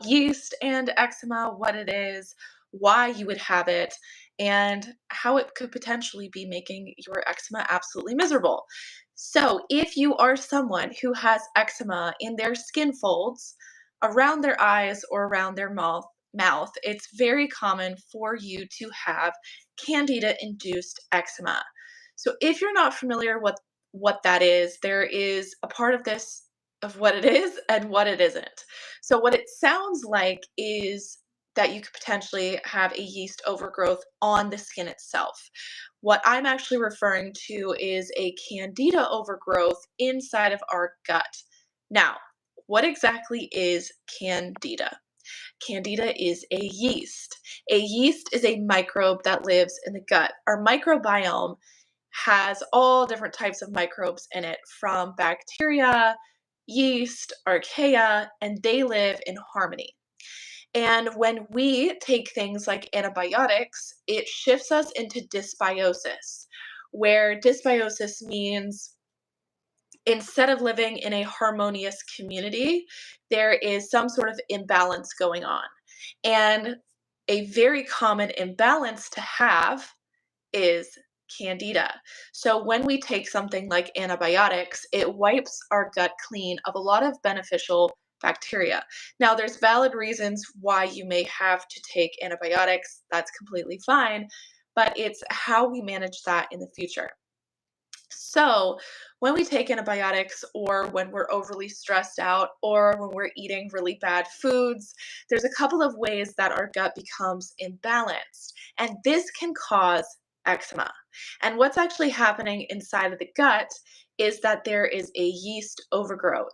yeast and eczema, what it is, why you would have it, and how it could potentially be making your eczema absolutely miserable. So, if you are someone who has eczema in their skin folds, around their eyes, or around their mouth, it's very common for you to have candida induced eczema. So, if you're not familiar with what that is, there is a part of this of what it is and what it isn't. So, what it sounds like is that you could potentially have a yeast overgrowth on the skin itself. What I'm actually referring to is a candida overgrowth inside of our gut. Now, what exactly is candida? Candida is a yeast. A yeast is a microbe that lives in the gut. Our microbiome has all different types of microbes in it, from bacteria, yeast, archaea, and they live in harmony. And when we take things like antibiotics, it shifts us into dysbiosis, where dysbiosis means instead of living in a harmonious community, there is some sort of imbalance going on. And a very common imbalance to have is candida. So when we take something like antibiotics, it wipes our gut clean of a lot of beneficial bacteria. Now, there's valid reasons why you may have to take antibiotics. That's completely fine, but it's how we manage that in the future. So, when we take antibiotics, or when we're overly stressed out, or when we're eating really bad foods, there's a couple of ways that our gut becomes imbalanced, and this can cause eczema. And what's actually happening inside of the gut is that there is a yeast overgrowth.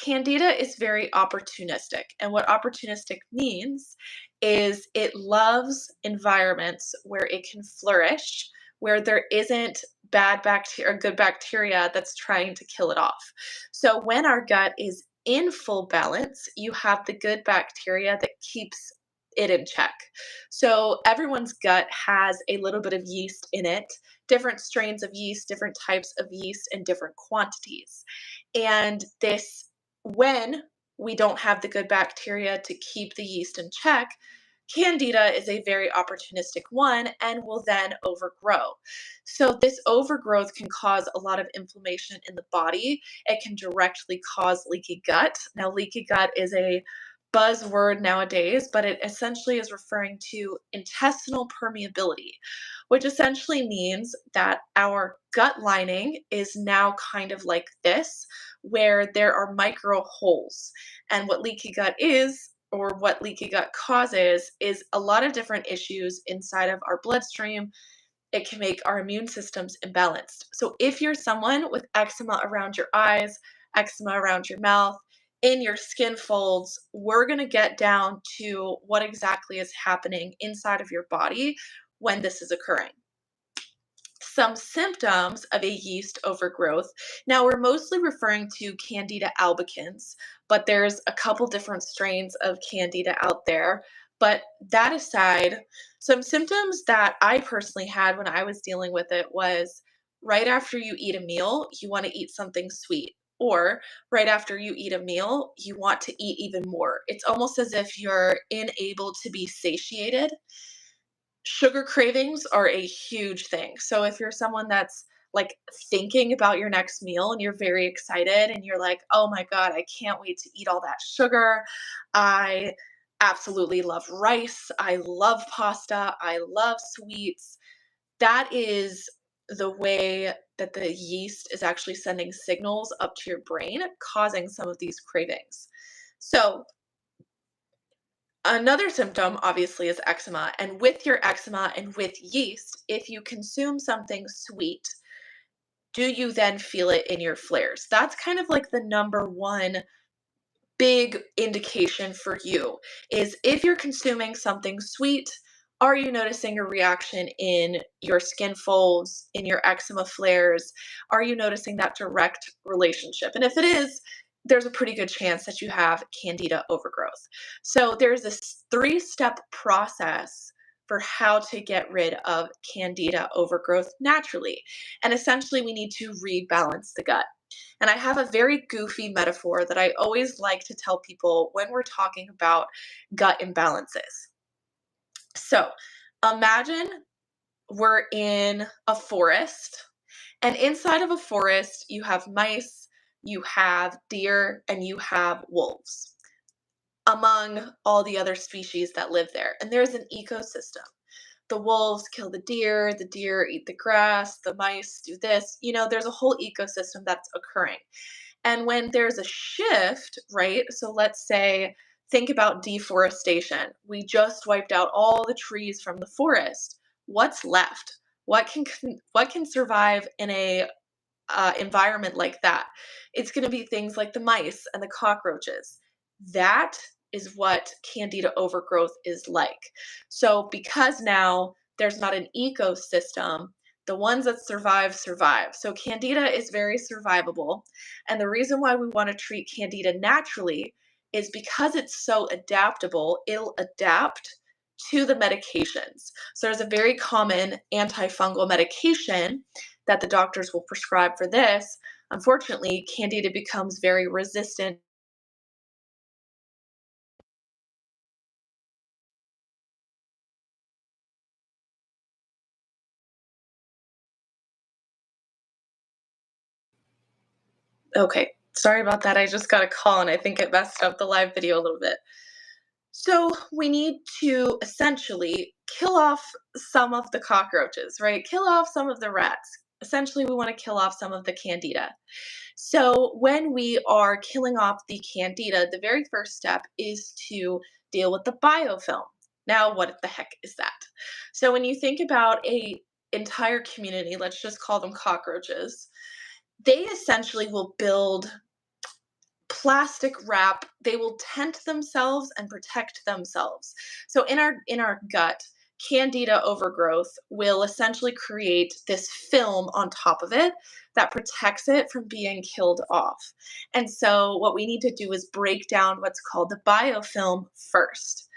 Candida is very opportunistic. And what opportunistic means is it loves environments where it can flourish, where there isn't bad bacteria or good bacteria that's trying to kill it off. So when our gut is in full balance, you have the good bacteria that keeps it in check. So everyone's gut has a little bit of yeast in it, different strains of yeast, different types of yeast, and different quantities. And this, when we don't have the good bacteria to keep the yeast in check, Candida is a very opportunistic one and will then overgrow. So, this overgrowth can cause a lot of inflammation in the body. It can directly cause leaky gut. Now, leaky gut is a buzzword nowadays, but it essentially is referring to intestinal permeability, which essentially means that our gut lining is now kind of like this, where there are micro holes. And what leaky gut is, or what leaky gut causes, is a lot of different issues inside of our bloodstream. It can make our immune systems imbalanced. So if you're someone with eczema around your eyes, eczema around your mouth, in your skin folds, we're going to get down to what exactly is happening inside of your body when this is occurring. Some symptoms of a yeast overgrowth. Now, we're mostly referring to Candida albicans, but there's a couple different strains of Candida out there. But that aside, some symptoms that I personally had when I was dealing with it was right after you eat a meal, you want to eat something sweet. Or right after you eat a meal, you want to eat even more. It's almost as if you're unable to be satiated. Sugar cravings are a huge thing. So if you're someone that's like thinking about your next meal and you're very excited and you're like, "Oh my god, I can't wait to eat all that sugar. I absolutely love rice. I love pasta. I love sweets." That is the way that the yeast is actually sending signals up to your brain, causing some of these cravings. So, another symptom, obviously, is eczema. And with your eczema and with yeast, if you consume something sweet, do you then feel it in your flares? That's kind of like the number one big indication for you, is if you're consuming something sweet, are you noticing a reaction in your skin folds, in your eczema flares? Are you noticing that direct relationship? And if it is, there's a pretty good chance that you have candida overgrowth. So there's this three-step process for how to get rid of candida overgrowth naturally. And essentially, we need to rebalance the gut. And I have a very goofy metaphor that I always like to tell people when we're talking about gut imbalances. So imagine we're in a forest, and inside of a forest, you have mice, you have deer, and you have wolves, among all the other species that live there. And there's an ecosystem. The wolves kill the deer eat the grass, the mice do this. There's a whole ecosystem that's occurring. And when there's a shift, right? So let's say, think about deforestation. We just wiped out all the trees from the forest. What's left? What can survive in a environment like that? It's going to be things like the mice and the cockroaches. That is what Candida overgrowth is like. So because now there's not an ecosystem, the ones that survive survive. So Candida is very survivable. And the reason why we want to treat Candida naturally is because it's so adaptable, it'll adapt to the medications. So there's a very common antifungal medication that the doctors will prescribe for this. Unfortunately, Candida becomes very resistant. Okay, sorry about that. I just got a call and I think it messed up the live video a little bit. So we need to essentially kill off some of the cockroaches, right? Kill off some of the rats. Essentially, we want to kill off some of the Candida. So when we are killing off the Candida, the very first step is to deal with the biofilm. Now, what the heck is that? So when you think about a entire community, let's just call them cockroaches, they essentially will build plastic wrap. They will tent themselves and protect themselves. So in our gut, Candida overgrowth will essentially create this film on top of it that protects it from being killed off. And so what we need to do is break down what's called the biofilm first.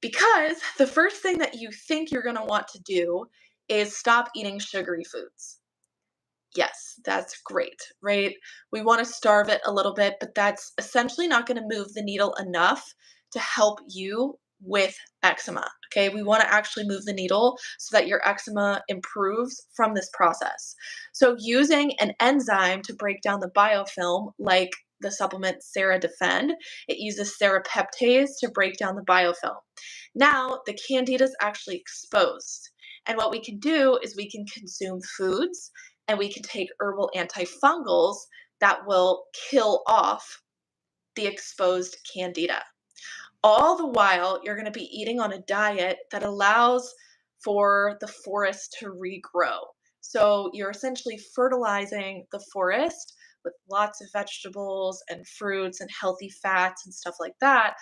Because the first thing that you think you're going to want to do is stop eating sugary foods. Yes, that's great, right? We want to starve it a little bit, but that's essentially not going to move the needle enough to help you with eczema. Okay, we want to actually move the needle so that your eczema improves from this process. So, using an enzyme to break down the biofilm, like the supplement Defend, it uses serrapeptase to break down the biofilm. Now, the candida is actually exposed. And what we can do is we can consume foods and we can take herbal antifungals that will kill off the exposed candida. All the while, you're going to be eating on a diet that allows for the forest to regrow. So you're essentially fertilizing the forest with lots of vegetables and fruits and healthy fats and stuff like that,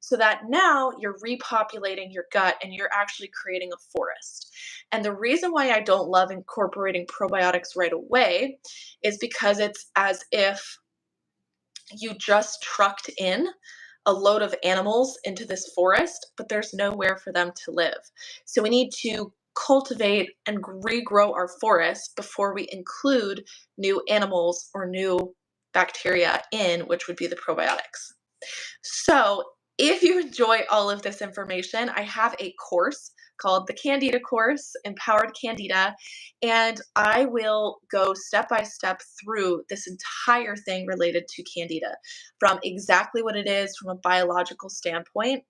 so that now you're repopulating your gut and you're actually creating a forest. And the reason why I don't love incorporating probiotics right away is because it's as if you just trucked in a load of animals into this forest, but there's nowhere for them to live. So we need to cultivate and regrow our forest before we include new animals or new bacteria in, which would be the probiotics. So, if you enjoy all of this information, I have a course called the Candida course, Empowered Candida, and I will go step by step through this entire thing related to Candida, from exactly what it is from a biological standpoint,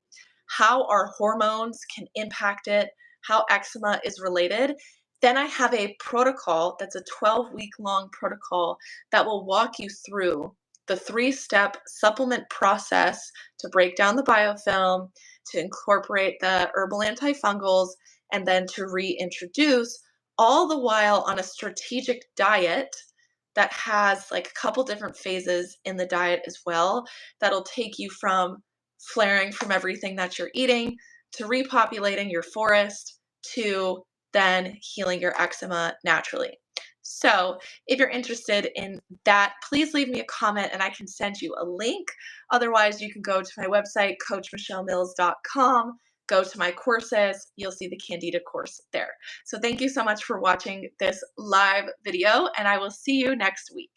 how our hormones can impact it, how eczema is related. Then I have a protocol that's a 12-week long protocol that will walk you through the 3-step supplement process to break down the biofilm, to incorporate the herbal antifungals, and then to reintroduce, all the while on a strategic diet that has like a couple different phases in the diet as well, that'll take you from flaring from everything that you're eating to repopulating your forest to then healing your eczema naturally. So, if you're interested in that, please leave me a comment and I can send you a link. Otherwise, you can go to my website, coachmichelle.mills.com, go to my courses. You'll see the Candida course there. So, thank you so much for watching this live video, and I will see you next week.